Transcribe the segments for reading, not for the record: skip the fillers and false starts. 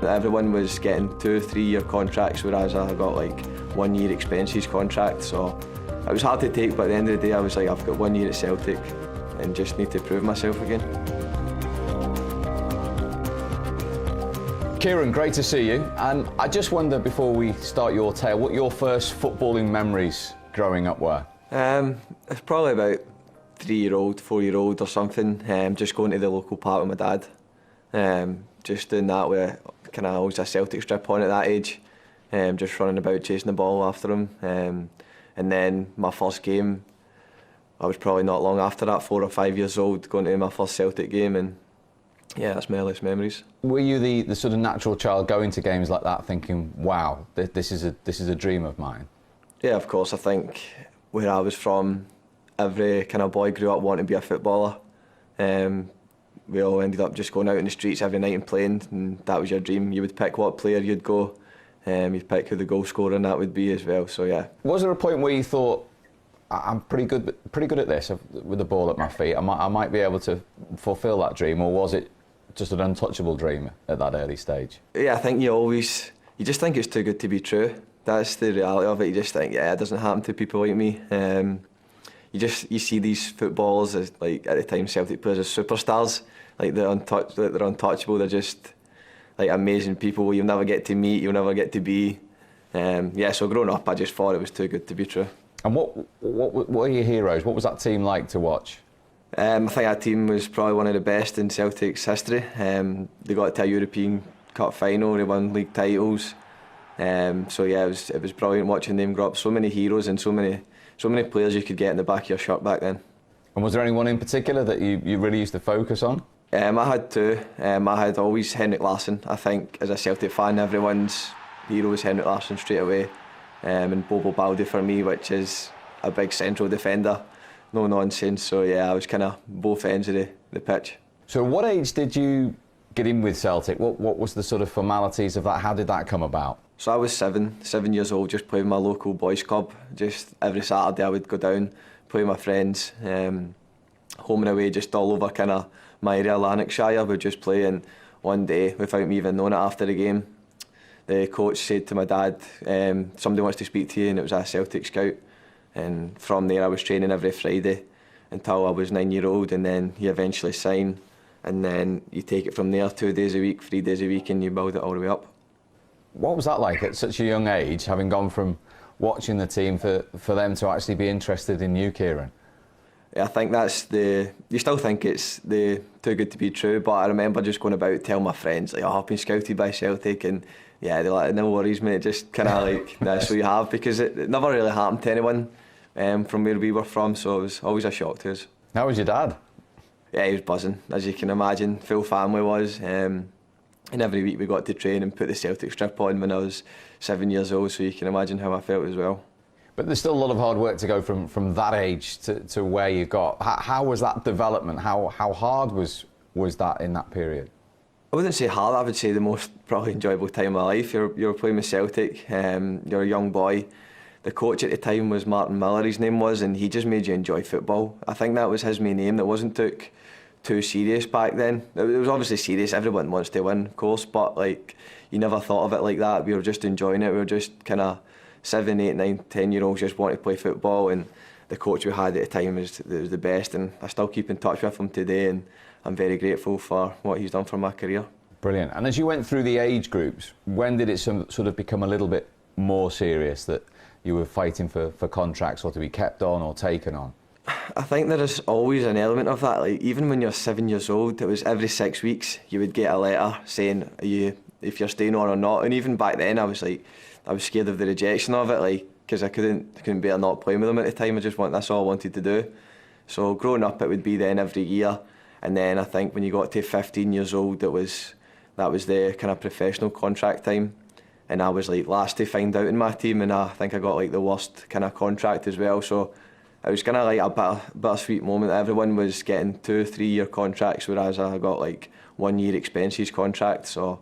Everyone was getting 2 or 3 year contracts, whereas I got like 1 year expenses contract, so it was hard to take, but at the end of the day I was like, I've got 1 year at Celtic and just need to prove myself again. Kieran, great to see you, and I just wonder, before we start your tale, what your first footballing memories growing up were? It's probably about 3-year-old, 4-year-old or something, just going to the local park with my dad. Just doing that with kind of always a Celtic strip on at that age, just running about chasing the ball after him. And then my first game, I was probably not long after that, 4 or 5 years old, going to my first Celtic game, and yeah, that's my earliest memories. Were you the sort of natural child going to games like that thinking, wow, this is a dream of mine? Yeah, of course. I think where I was from, every kind of boy grew up wanting to be a footballer. We all ended up just going out in the streets every night and playing, and that was your dream. You would pick what player you'd go, you'd pick who the goal scorer and that would be as well, so yeah. Was there a point where you thought, I'm pretty good at this with the ball at my feet, I might be able to fulfil that dream, or was it just an untouchable dream at that early stage? Yeah, I think you just think it's too good to be true. That's the reality of it. You just think, yeah, it doesn't happen to people like me. You see these footballers as, like, at the time, Celtic players as superstars. Like they're untouchable. They're just like amazing people you'll never get to meet, you'll never get to be. Yeah, so growing up, I just thought it was too good to be true. And what are your heroes? What was that team like to watch? I think that team was probably one of the best in Celtic's history. They got to a European Cup final, they won league titles. So yeah, it was brilliant watching them grow up. So many heroes and so many players you could get in the back of your shirt back then. And was there anyone in particular that you really used to focus on? I had two. I had always Henrik Larsson. I think as a Celtic fan, everyone's hero was Henrik Larsson straight away. And Bobo Baldi for me, which is a big central defender. No nonsense. So yeah, I was kind of both ends of the pitch. So what age did you get in with Celtic? What was the sort of formalities of that? How did that come about? So I was 7 years old, just playing my local boys club. Just every Saturday I would go down, play with my friends, home and away, just all over kind of my area, Lanarkshire. We'd just play, and one day, without me even knowing it after the game, the coach said to my dad, somebody wants to speak to you, and it was a Celtic scout. And from there I was training every Friday until I was 9 years old, and then he eventually signed, and then you take it from there, 2 days a week, 3 days a week, and you build it all the way up. What was that like at such a young age, having gone from watching the team for them to actually be interested in you, Kieran? Yeah, I think you still think it's too good to be true, but I remember just going about telling my friends, like, oh, I've been scouted by Celtic, and yeah, they're like, no worries, mate, just kind of like, that's what you have, because it never really happened to anyone from where we were from, so it was always a shock to us. How was your dad? Yeah, he was buzzing, as you can imagine, full family was. And every week we got to train and put the Celtic strip on when I was 7 years old, so you can imagine how I felt as well. But there's still a lot of hard work to go from that age to where you got. How was that development? How hard was that in that period? I wouldn't say hard, I would say the most probably enjoyable time of my life. You're playing with Celtic, you're a young boy. The coach at the time was Martin Miller, his name was, and he just made you enjoy football. I think that was his main aim. That wasn't took too serious back then. It was obviously serious, everyone wants to win, of course, but like you never thought of it like that. We were just enjoying it. We were just kind of 7, 8, 9, 10-year-olds just wanting to play football, and the coach we had at the time was the best, and I still keep in touch with him today, and I'm very grateful for what he's done for my career. Brilliant. And as you went through the age groups, when did it sort of become a little bit more serious that you were fighting for contracts or to be kept on or taken on? I think there is always an element of that. Like, even when you're 7 years old, it was every 6 weeks you would get a letter saying if you're staying on or not. And even back then, I was scared of the rejection of it, like, because I couldn't bear not playing with them at the time. That's all I wanted to do. So growing up, it would be then every year, and then I think when you got to 15 years old, that was the kind of professional contract time. And I was like last to find out in my team, and I think I got like the worst kind of contract as well. So it was kind of like a bittersweet moment. Everyone was getting 2 or 3 year contracts, whereas I got like 1 year expenses contract. So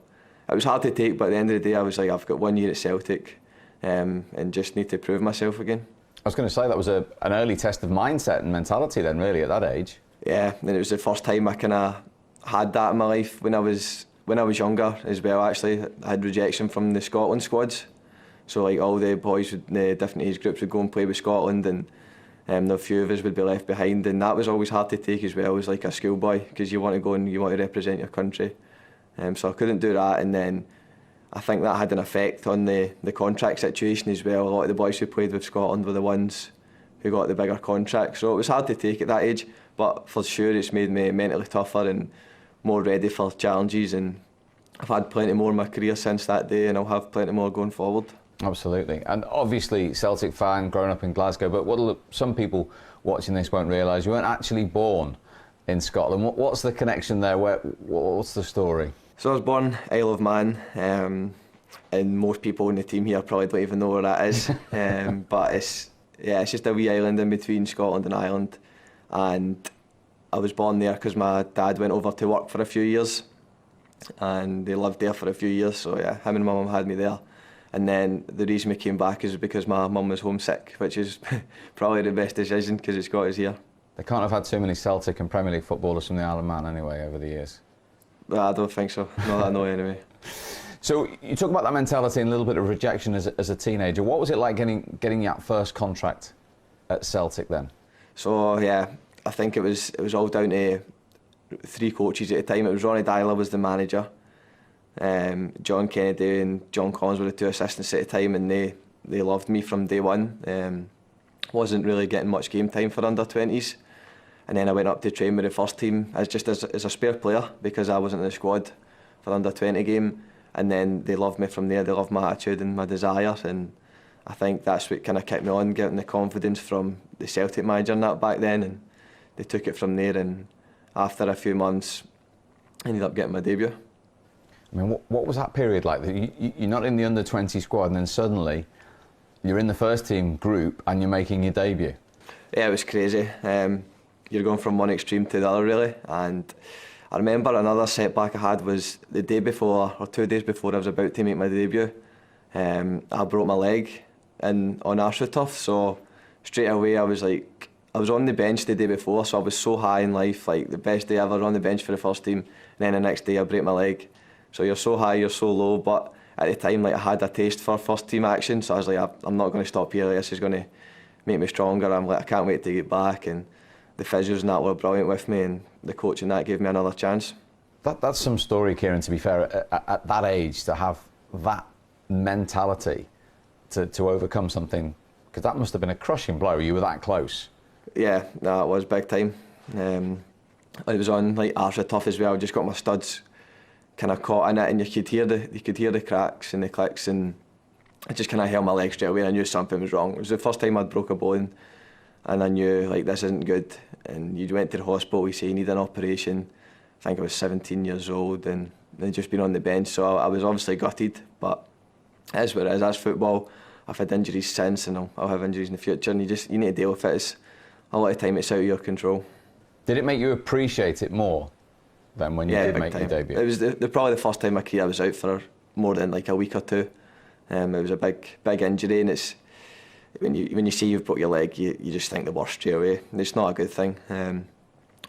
it was hard to take, but at the end of the day, I was like, I've got 1 year at Celtic, and just need to prove myself again. I was going to say that was an early test of mindset and mentality then, really, at that age. Yeah, and it was the first time I kind of had that in my life. When I was when I was younger as well, actually, I had rejection from the Scotland squads. So like all the boys with the different age groups would go and play with Scotland, and a few of us would be left behind, and that was always hard to take as well as like a schoolboy, because you want to go and you want to represent your country. So I couldn't do that, and then I think that had an effect on the contract situation as well. A lot of the boys who played with Scotland were the ones who got the bigger contracts, so it was hard to take at that age, but for sure it's made me mentally tougher and more ready for challenges, and I've had plenty more in my career since that day, and I'll have plenty more going forward. Absolutely. And obviously Celtic fan, growing up in Glasgow, but what some people watching this won't realise, you weren't actually born in Scotland. What's the connection there? What's the story? So I was born Isle of Man, and most people in the team here probably don't even know where that is. But it's just a wee island in between Scotland and Ireland, and I was born there because my dad went over to work for a few years, and they lived there for a few years. So yeah, him and my mum had me there. And then the reason we came back is because my mum was homesick, which is probably the best decision because it's got us here. They can't have had too many Celtic and Premier League footballers from the Isle of Man anyway over the years. I don't think so. Not that I know anyway. So you talk about that mentality and a little bit of rejection as a teenager. What was it like getting your first contract at Celtic then? So yeah, I think it was all down to 3 coaches at the time. It was Ronnie Dyler was the manager. John Kennedy and John Collins were the 2 assistants at the time, and they loved me from day one. Wasn't really getting much game time for under-20s, and then I went up to train with the first team as a spare player because I wasn't in the squad for under-20 game, and then they loved me from there. They loved my attitude and my desire, and I think that's what kind of kept me on, getting the confidence from the Celtic manager and that back then, and they took it from there, and after a few months I ended up getting my debut. I mean, what was that period like? You're not in the under-20 squad, and then suddenly you're in the first team group and you're making your debut. Yeah, it was crazy. You're going from one extreme to the other, really. And I remember another setback I had was the day before, or 2 days before I was about to make my debut. I broke my leg on AstroTurf, so straight away I was on the bench the day before, so I was so high in life, like the best day ever, on the bench for the first team, and then the next day I break my leg. So you're so high, you're so low, but at the time, like, I had a taste for first team action, so I was like, I'm not going to stop here. This is going to make me stronger. I'm like, I can't wait to get back, and the physios and that were brilliant with me, and the coach and that gave me another chance. That's some story, Kieran. To be fair, at that age, to have that mentality to overcome something, because that must have been a crushing blow. You were that close. Yeah, no, it was big time. It was on like AfterTurf as well. I just got my studs kind of caught in it, and you could hear the cracks and the clicks, and it just kind of held my leg straight away. I knew something was wrong. It was the first time I'd broke a bone, and I knew like this isn't good. And you went to the hospital, we say you need an operation. I think I was 17 years old, and I'd just been on the bench, so I was obviously gutted. But it is what it is. That's football. I've had injuries since, and I'll have injuries in the future, and you need to deal with it. It's a lot of time it's out of your control. Did it make you appreciate it more than when you did make your debut? It was probably the first time in my career I was out for more than like a week or 2. It was a big injury, and it's when you see you've broke your leg, you just think the worst straight away. It's not a good thing.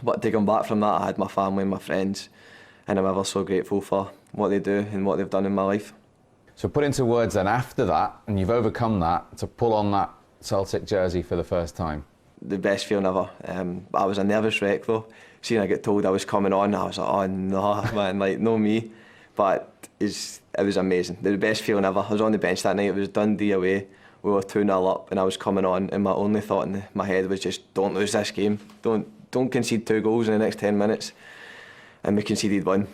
But to come back from that, I had my family and my friends, and I'm ever so grateful for what they do and what they've done in my life. So put into words then, after that, and you've overcome that, to pull on that Celtic jersey for the first time. The best feeling ever. I was a nervous wreck though. Seeing I get told I was coming on, I was like, oh no, man, like, no me. But it was amazing. The best feeling ever. I was on the bench that night. It was Dundee away. We were 2-0 up, and I was coming on, and my only thought in my head was just, don't lose this game. Don't concede 2 goals in the next 10 minutes. And we conceded 1.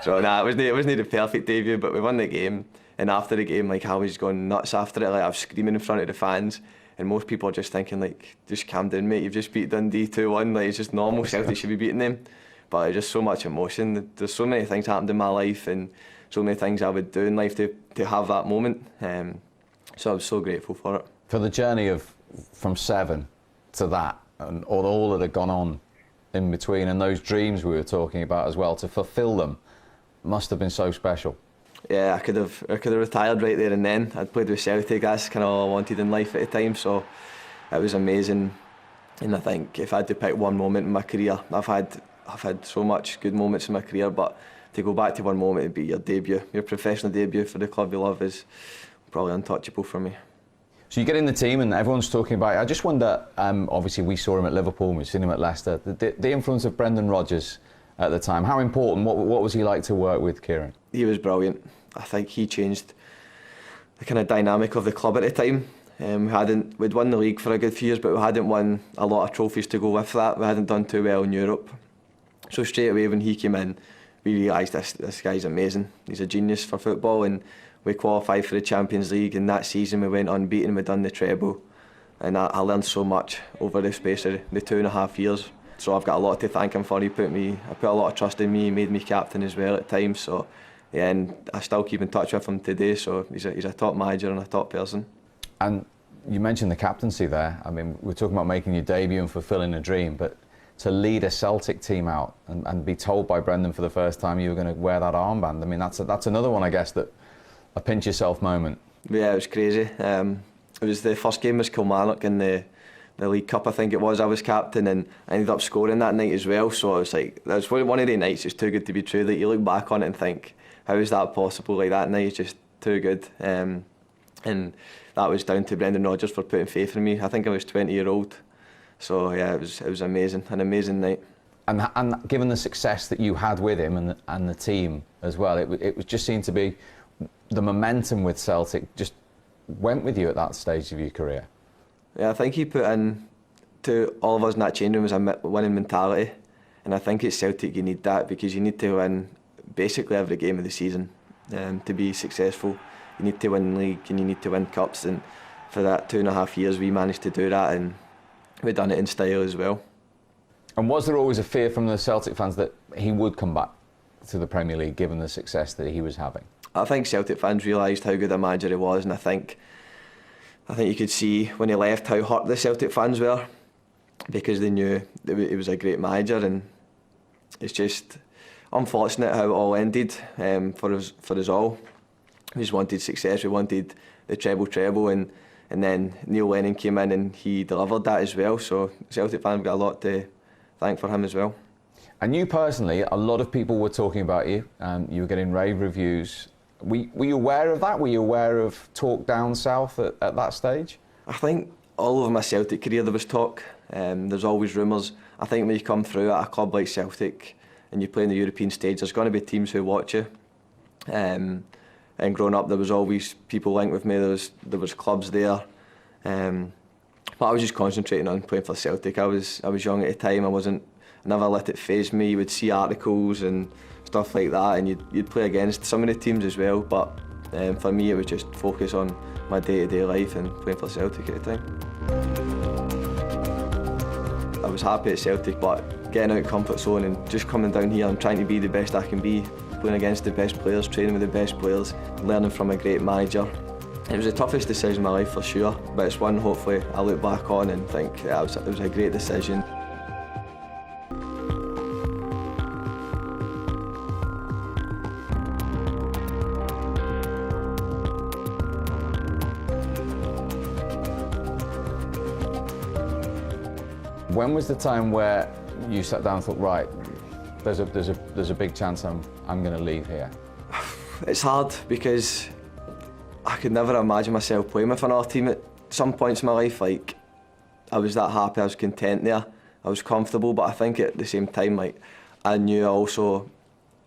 So nah, it wasn't the perfect debut, but we won the game. And after the game, like, I was going nuts after it. Like, I was screaming in front of the fans. And most people are just thinking, like, just calm down, mate. You've just beat Dundee 2-1. Like, it's just normal. Celtic should be beating them. But there's just so much emotion. There's so many things happened in my life, and so many things I would do in life to have that moment. So I was so grateful for it. For the journey from 7 to that, and all that had gone on in between, and those dreams we were talking about as well, to fulfil them must have been so special. Yeah, I could have retired right there and then. I'd played with Celtic. That's kind of all I wanted in life at the time. So it was amazing. And I think if I had to pick one moment in my career, I've had so much good moments in my career, but to go back to one moment and be your debut, your professional debut for the club you love is probably untouchable for me. So you get in the team and everyone's talking about it. I just wonder, obviously we saw him at Liverpool and we've seen him at Leicester, the influence of Brendan Rodgers at the time. How important, what was he like to work with, Kieran? He was brilliant. I think he changed the kind of dynamic of the club at the time. We'd won the league for a good few years, but we hadn't won a lot of trophies to go with that. We hadn't done too well in Europe. So straight away when he came in, we realised this guy's amazing. He's a genius for football, and we qualified for the Champions League, and that season we went unbeaten, we done the treble. And I learned so much over the space of the 2.5 years. So I've got a lot to thank him for. He put a lot of trust in me, he made me captain as well at times. So yeah, and I still keep in touch with him today, so he's a top manager and a top person. And you mentioned the captaincy there. I mean, we're talking about making your debut and fulfilling a dream, but to lead a Celtic team out and be told by Brendan for the first time you were going to wear that armband, I mean, that's another one, I guess, that a pinch yourself moment. Yeah, it was crazy. It was the first game was Kilmarnock in the League Cup, I think it was. I was captain and I ended up scoring that night as well, so it was like, that was one of the nights, it's too good to be true. Like, you look back on it and think, how is that possible? Like, that night is just too good. And that was down to Brendan Rodgers for putting faith in me. I think I was 20-year-old. So yeah, it was amazing, an amazing night. And given the success that you had with him and the team as well, it was just seemed to be the momentum with Celtic just went with you at that stage of your career. Yeah, I think he put in to all of us in that change room was a winning mentality, and I think at Celtic you need that because you need to win basically every game of the season to be successful. You need to win league and you need to win cups, and for that 2.5 years we managed to do that, and we've done it in style as well. And was there always a fear from the Celtic fans that he would come back to the Premier League given the success that he was having? I think Celtic fans realised how good a manager he was, and I think you could see when he left how hurt the Celtic fans were because they knew that he was a great manager, and it's just unfortunate how it all ended for us all. We just wanted success, we wanted the treble, and then Neil Lennon came in and he delivered that as well, so Celtic fans have got a lot to thank for him as well. And you personally, a lot of people were talking about you, you were getting rave reviews. Were you aware of that? Were you aware of talk down south at that stage? I think all over my Celtic career there was talk, there's always rumours. I think when you come through at a club like Celtic and you play in the European stage, there's going to be teams who watch you. And growing up, there was always people linked with me. There was clubs there, but I was just concentrating on playing for Celtic. I was young at the time. I never let it faze me. You would see articles and stuff like that, and you'd play against some of the teams as well. But for me, it was just focus on my day-to-day life and playing for Celtic at the time. I was happy at Celtic, but getting out of comfort zone and just coming down here and trying to be the best I can be. Playing against the best players, training with the best players, learning from a great manager. It was the toughest decision in my life for sure, but it's one hopefully I look back on and think yeah, it was a great decision. When was the time where you sat down and thought, right, there's a big chance I'm going to leave here? It's hard because I could never imagine myself playing with another team at some points in my life. Like, I was that happy, I was content there, I was comfortable, but I think at the same time, like, I knew I also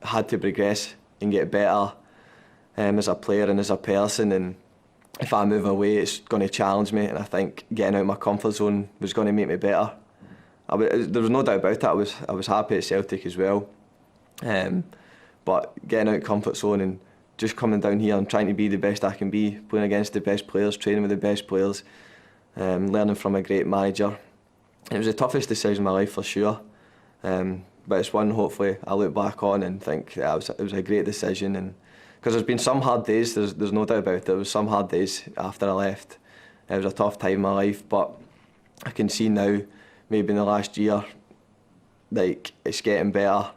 had to progress and get better as a player and as a person, and if I move away it's going to challenge me, and I think getting out of my comfort zone was going to make me better. There was no doubt about it. I was happy at Celtic as well, but getting out of comfort zone and just coming down here and trying to be the best I can be, playing against the best players, training with the best players, learning from a great manager. It was the toughest decision in my life for sure, but it's one hopefully I look back on and think yeah, it was a great decision. And because there's been some hard days, there's no doubt about it. There was some hard days after I left. It was a tough time in my life, but I can see now, maybe in the last year, like it's getting better.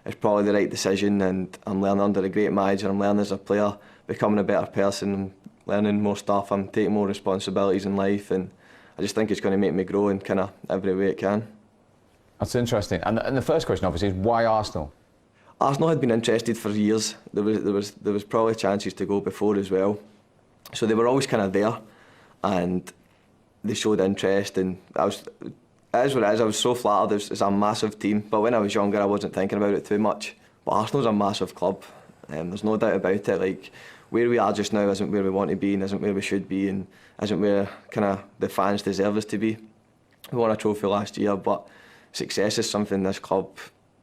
It's probably the right decision, and I'm learning under a great manager. I'm learning as a player, becoming a better person, learning more stuff. I'm taking more responsibilities in life, and I just think it's going to make me grow in kind of every way it can. That's interesting. And the first question, obviously, is why Arsenal? Arsenal had been interested for years. There was probably chances to go before as well. So they were always kind of there, and they showed interest. And it is what it is. I was so flattered. It's a massive team. But when I was younger, I wasn't thinking about it too much. But Arsenal's a massive club. There's no doubt about it. Like, where we are just now isn't where we want to be, and isn't where we should be, and isn't where kind of the fans deserve us to be. We won a trophy last year, but success is something this club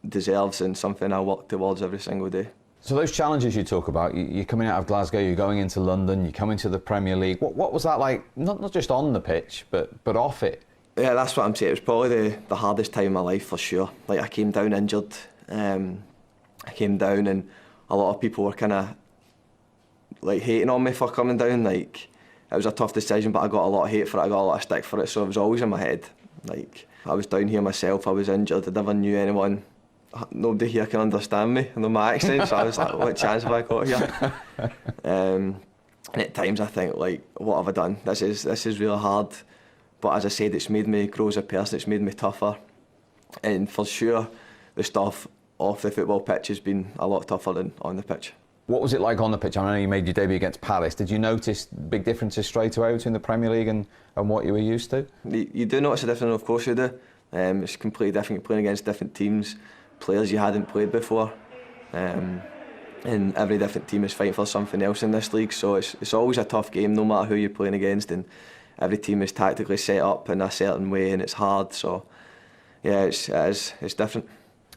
deserves and something I work towards every single day. So those challenges you talk about, you're coming out of Glasgow, you're going into London, you're coming to the Premier League. What was that like, not just on the pitch, but off it? Yeah, that's what I'm saying. It was probably the hardest time of my life for sure. Like, I came down injured. I came down and a lot of people were kind of like hating on me for coming down. Like, it was a tough decision, but I got a lot of hate for it. I got a lot of stick for it, so it was always in my head. Like, I was down here myself, I was injured, I never knew anyone. Nobody here can understand me, I know my accent, so I was like, what chance have I got here? And at times I think, like, what have I done? This is really hard. But as I said, it's made me grow as a person, it's made me tougher. And for sure, the stuff off the football pitch has been a lot tougher than on the pitch. What was it like on the pitch? I know you made your debut against Palace. Did you notice big differences straight away between the Premier League and what you were used to? You do notice a difference, of course you do. It's completely different. You're playing against different teams, players you hadn't played before. And every different team is fighting for something else in this league, so it's always a tough game no matter who you're playing against, and every team is tactically set up in a certain way and it's hard, so yeah, it's different.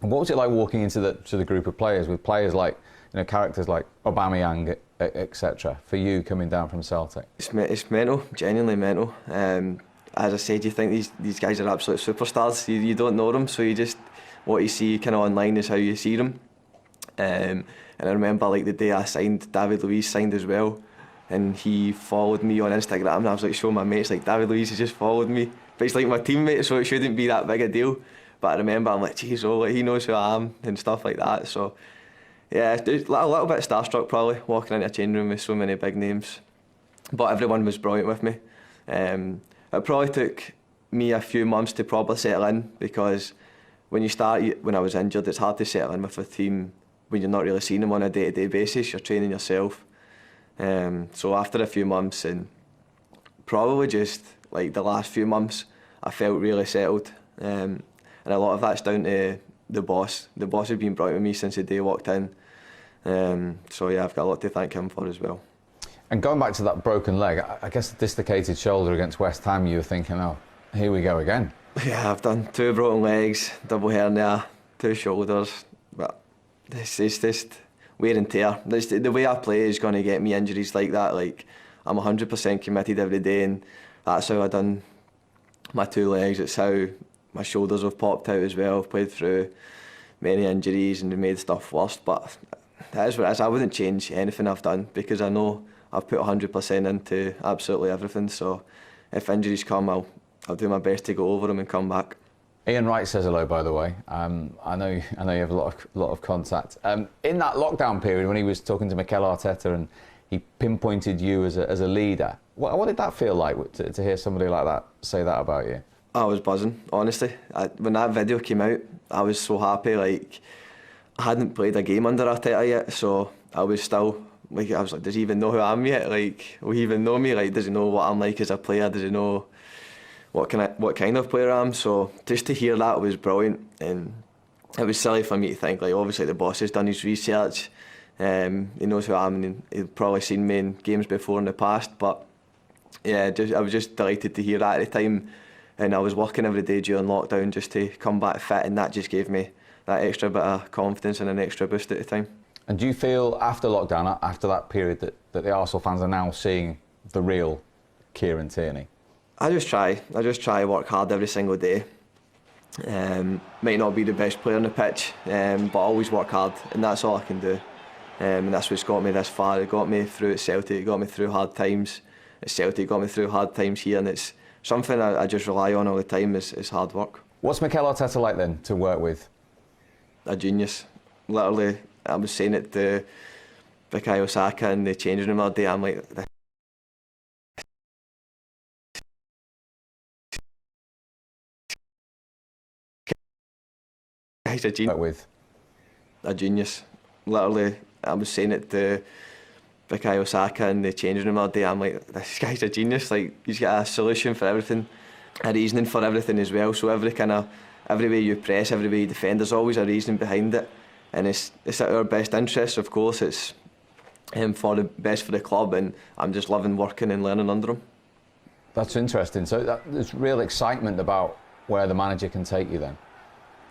And what was it like walking into the group of players with players like, you know, characters like Aubameyang, etc., for you coming down from Celtic? It's mental, genuinely mental. As I said, you think these guys are absolute superstars. You don't know them, so you just, what you see kind of online is how you see them. And I remember, like, the day I signed, David Luiz signed as well, and he followed me on Instagram, and I was like showing my mates, like, David Luiz has just followed me, but he's like my teammate, so it shouldn't be that big a deal. But I remember, I'm like, geez, oh, like, he knows who I am and stuff like that. So yeah, a little bit starstruck probably, walking into a changing room with so many big names. But everyone was brilliant with me. It probably took me a few months to properly settle in, because when I was injured, it's hard to settle in with a team when you're not really seeing them on a day-to-day basis. You're training yourself. So after a few months, and probably just like the last few months, I felt really settled. And a lot of that's down to the boss. The boss has been brilliant with me since the day I walked in. So yeah, I've got a lot to thank him for as well. And going back to that broken leg, I guess the dislocated shoulder against West Ham, you were thinking, oh, here we go again. Yeah, I've done 2 broken legs, double hernia, 2 shoulders, but it's just wear and tear. The way I play is going to get me injuries like that. Like, I'm 100% committed every day, and that's how I done my 2 legs. It's how my shoulders have popped out as well. I've played through many injuries and made stuff worse, but that is what it is. I wouldn't change anything I've done, because I know I've put 100% into absolutely everything. So if injuries come, I'll do my best to go over them and come back. Ian Wright says hello, by the way. I know you have a lot of contact. In that lockdown period, when he was talking to Mikel Arteta and he pinpointed you as a leader, what did that feel like to hear somebody like that say that about you? I was buzzing, honestly. When that video came out, I was so happy. Like, I hadn't played a game under Arteta yet, so I was still like, I was like, does he even know who I am yet? Like, will he even know me? Like, does he know what I'm like as a player? Does he know what kind of player I am? So just to hear that was brilliant, and it was silly for me to think, like, obviously the boss has done his research, he knows who I am, and he'd probably seen me in games before in the past. But yeah, I was just delighted to hear that at the time, and I was working every day during lockdown just to come back fit, and that just gave me that extra bit of confidence and an extra boost at the time. And do you feel after lockdown, after that period, that the Arsenal fans are now seeing the real Kieran Tierney? I just try to work hard every single day. Might not be the best player on the pitch, but I always work hard, and that's all I can do. And that's what's got me this far. It got me through at Celtic, it got me through hard times at Celtic, it got me through hard times here, and it's something I just rely on all the time is hard work. What's Mikel Arteta like then to work with? A genius. Literally, I was saying it to Bukayo Saka in the changing room the other day. I'm like, he's a genius. With? a genius. Literally, I was saying it to Bukayo Saka in the changing room the other day. I'm like, this guy's a genius. Like, he's got a solution for everything, a reasoning for everything as well. So every way you press, every way you defend, there's always a reason behind it. And it's at our best interest, of course. It's for the best for the club, and I'm just loving working and learning under him. That's interesting. So there's real excitement about where the manager can take you then?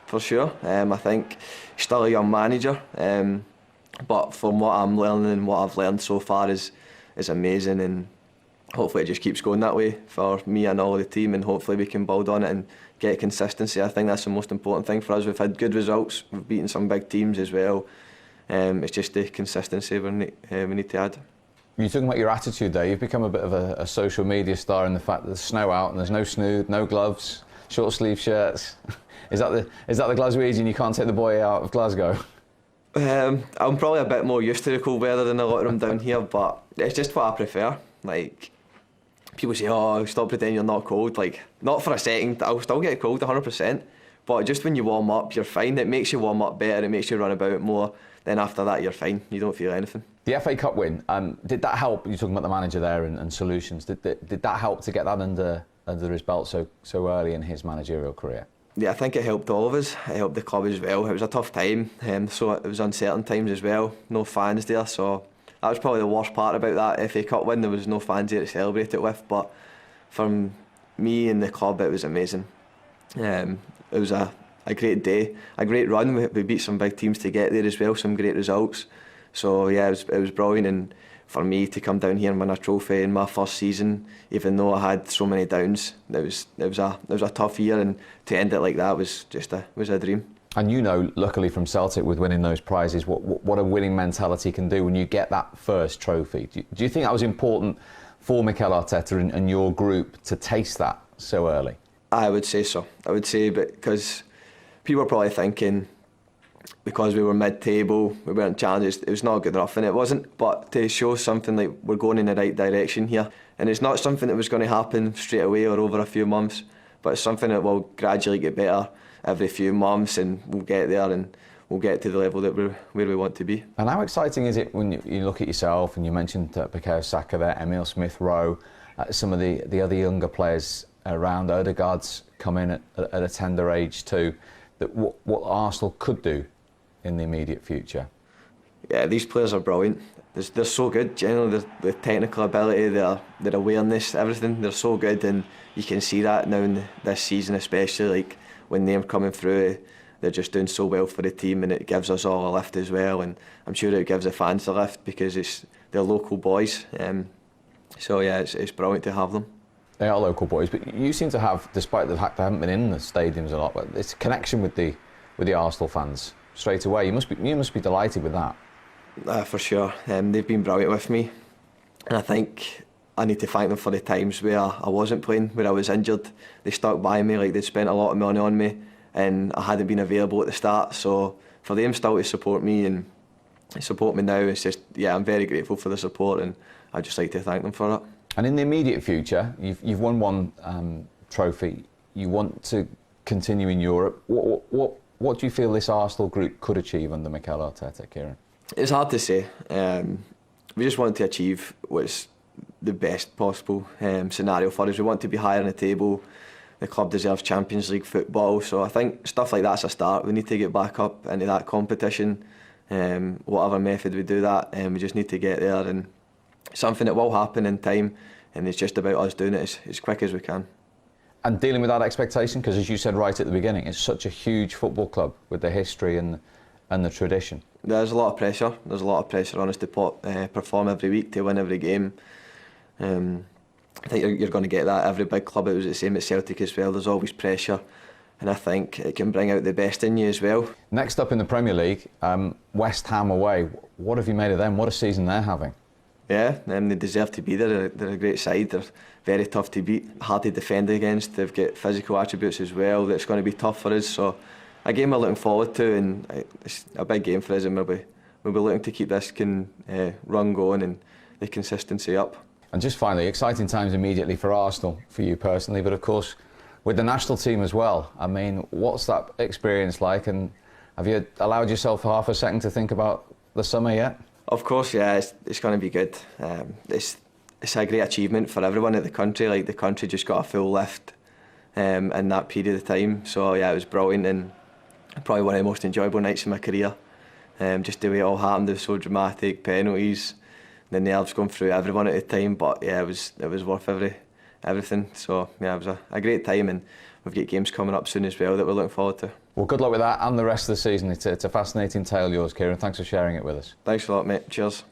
For sure. I think he's still a young manager, but from what I'm learning and what I've learned so far is amazing, and hopefully it just keeps going that way for me and all the team, and hopefully we can build on it and get consistency. I think that's the most important thing for us. We've had good results, we've beaten some big teams as well. It's just the consistency we need to add. You're talking about your attitude there. You've become a bit of a social media star in the fact that there's snow out and there's no snood, no gloves, short sleeve shirts. Is that the Glaswegian you can't take the boy out of Glasgow? I'm probably a bit more used to the cold weather than a lot of them down here, but it's just what I prefer. Like, people say, oh, stop pretending you're not cold. Like, not for a second, I'll still get cold 100%, but just when you warm up, you're fine. It makes you warm up better, it makes you run about more. Then after that, you're fine. You don't feel anything. The FA Cup win, did that help? You're talking about the manager there and solutions. Did that help to get that under his belt so early in his managerial career? Yeah, I think it helped all of us. It helped the club as well. It was a tough time, so it was uncertain times as well. No fans there, so that was probably the worst part about that FA Cup win. There was no fans there to celebrate it with, but from me and the club, it was amazing. It was a great day, a great run. We beat some big teams to get there as well, some great results. So yeah, it was brilliant, and for me to come down here and win a trophy in my first season, even though I had so many downs, it was a tough year, and to end it like that was a dream. And you know, luckily from Celtic, with winning those prizes, what a winning mentality can do when you get that first trophy. Do you think that was important for Mikel Arteta and your group to taste that so early? I would say so. I would say, because people are probably thinking, because we were mid-table, we weren't challenged, it was not good enough, and it wasn't. But to show something like we're going in the right direction here, and it's not something that was going to happen straight away or over a few months, but it's something that will gradually get better every few months, and we'll get there and we'll get to the level that where we want to be. And how exciting is it when you look at yourself, and you mentioned Bukayo Saka there, Emile Smith-Rowe, some of the other younger players around, Odegaard's come in at a tender age too, that what Arsenal could do in the immediate future? Yeah, these players are brilliant. They're so good. Generally, the technical ability, their awareness, everything, they're so good, and you can see that now in this season, especially like when they're coming through. They're just doing so well for the team, and it gives us all a lift as well, and I'm sure it gives the fans a lift because they're local boys. So yeah, it's brilliant to have them. They are local boys, but you seem to have, despite the fact they haven't been in the stadiums a lot, but it's a connection with the Arsenal fans straight away. You must be delighted with that. For sure. They've been brilliant with me, and I think I need to thank them for the times where I wasn't playing, where I was injured. They stuck by me, like they'd spent a lot of money on me, and I hadn't been available at the start. So for them still to support me and support me now, it's just, yeah, I'm very grateful for the support, and I'd just like to thank them for it. And in the immediate future, you've won one trophy. You want to continue in Europe. What do you feel this Arsenal group could achieve under Mikel Arteta, Kieran? It's hard to say. We just want to achieve what's the best possible scenario for us. We want to be higher in the table. The club deserves Champions League football, so I think stuff like that's a start. We need to get back up into that competition. Whatever method we do that, we just need to get there, and something that will happen in time, and it's just about us doing it as quick as we can. And dealing with that expectation, because as you said right at the beginning, it's such a huge football club with the history and the tradition. There's a lot of pressure. There's a lot of pressure on us to perform every week, to win every game. I think you're going to get that. Every big club, it was the same at Celtic as well. There's always pressure, and I think it can bring out the best in you as well. Next up in the Premier League, West Ham away. What have you made of them? What a season they're having. Yeah, they deserve to be there. They're a great side. They're very tough to beat, hard to defend against. They've got physical attributes as well that's going to be tough for us. So a game we're looking forward to, and it's a big game for us, and we'll be looking to keep this run going and the consistency up. And just finally, exciting times immediately for Arsenal, for you personally, but of course with the national team as well. I mean, what's that experience like, and Have you allowed yourself half a second to think about the summer yet? Of course, yeah, it's going to be good. It's a great achievement for everyone in the country. Like, the country just got a full lift in that period of time. So yeah, it was brilliant and probably one of the most enjoyable nights of my career. Just the way it all happened, it was so dramatic, penalties, the nerves going through everyone at the time. But yeah, it was worth everything. So yeah, it was a great time, and we've got games coming up soon as well that we're looking forward to. Well, good luck with that and the rest of the season. It's a fascinating tale, yours, Kieran. Thanks for sharing it with us. Thanks a lot, mate. Cheers.